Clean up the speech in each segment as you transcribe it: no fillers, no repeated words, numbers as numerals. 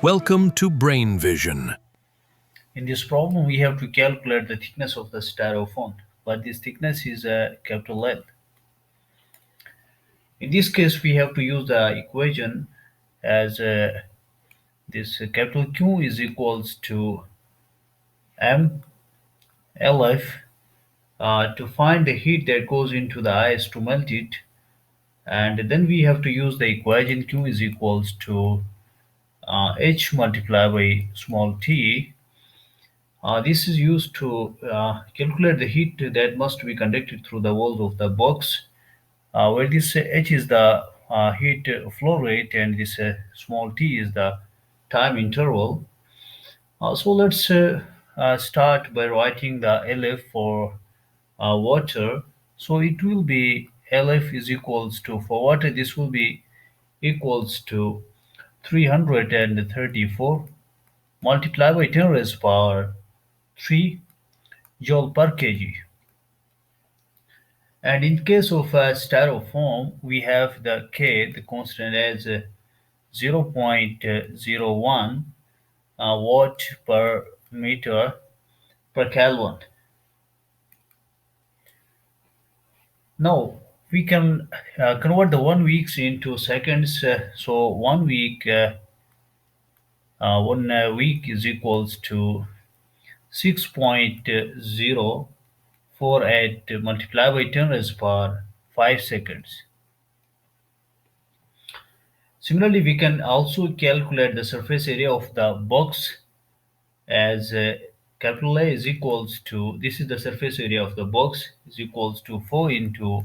Welcome to Brain Vision. In this problem, we have to calculate the thickness of the styrofoam, but this thickness is a capital L. In this case, we have to use the equation as this capital Q is equals to mLF to find the heat that goes into the ice to melt it, and then we have to use the equation Q is equals to H multiplied by small t. This is used to calculate the heat that must be conducted through the walls of the box, where this h is the heat flow rate and this small t is the time interval. So let's start by writing the LF for water. So it will be LF is equals to, for water, this will be equals to 334 multiplied by 10 raised power 3 joule per kg. And in case of styrofoam, we have the K, the constant, as 0.01 watt per meter per Kelvin. Now we can convert the 1 weeks into seconds. So 1 week, 1 week is equals to 6.048 multiplied by 10 raised power 5 seconds. Similarly, we can also calculate the surface area of the box as capital A is equals to, this is the surface area of the box, is equals to 4 into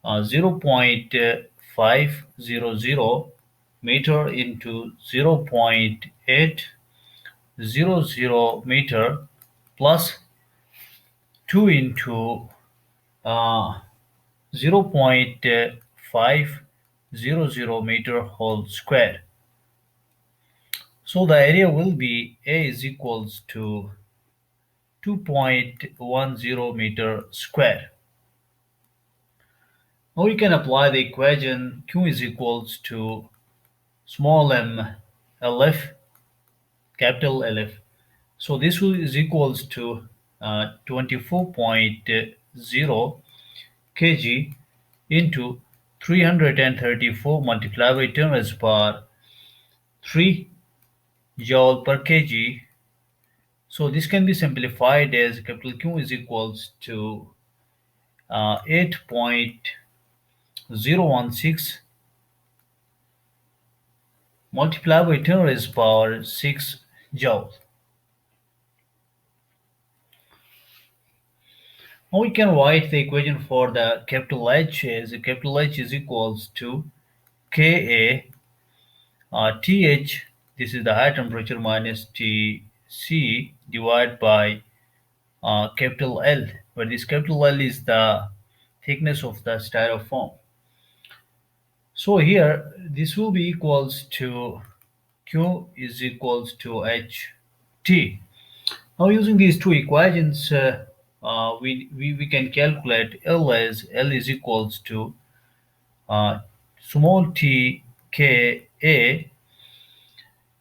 0.500 meter into 0.800 meter plus 2 into uh, 0.500 meter whole square. So the area will be A is equals to 2.10 meter square. Now we can apply the equation Q is equals to small m LF, capital LF. So this is equals to 24.0 kg into 334 multiplied by 10 raised power 3 joule per kg. So this can be simplified as capital Q is equals to 8.016 multiplied by 10 raised power 6 joule. Now we can write the equation for the capital H as capital H is equals to Ka Th, this is the high temperature, minus Tc divided by capital L, where this capital L is the thickness of the styrofoam. So here this will be equals to Q is equals to Ht. Now using these two equations, we can calculate L as L is equals to uh, small t Ka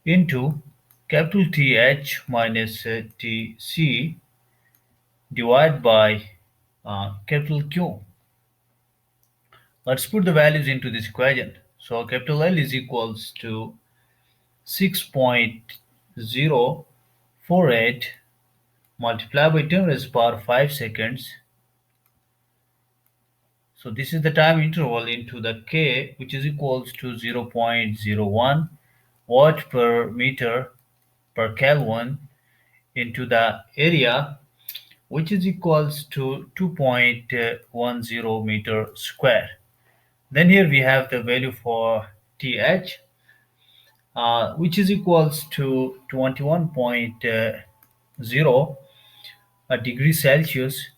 into capital Th minus Tc divided by capital Q. Let's put the values into this equation. So capital L is equals to 6.048 multiplied by 10 raised power 5 seconds. So this is the time interval into the K, which is equals to 0.01 watt per meter per Kelvin, into the area, which is equals to 2.10 meter square. Then here we have the value for TH, which is equals to 21.0 degrees Celsius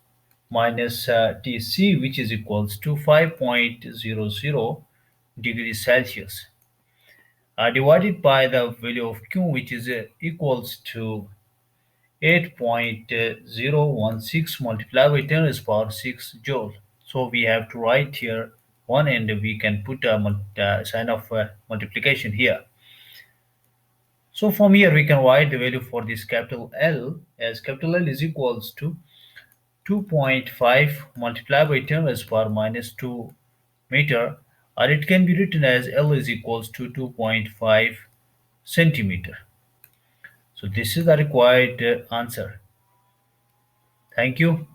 minus Tc, which is equals to 5.00 degrees Celsius, divided by the value of Q, which is equals to 8.016 multiplied by 10 raised power 6 joule. So we have to write here 1 and we can put a sign of multiplication here. So from here we can write the value for this capital L as capital L is equals to 2.5 multiplied by 10 raised to power minus 2 meter, or it can be written as L is equals to 2.5 centimeter. So this is the required answer. Thank you.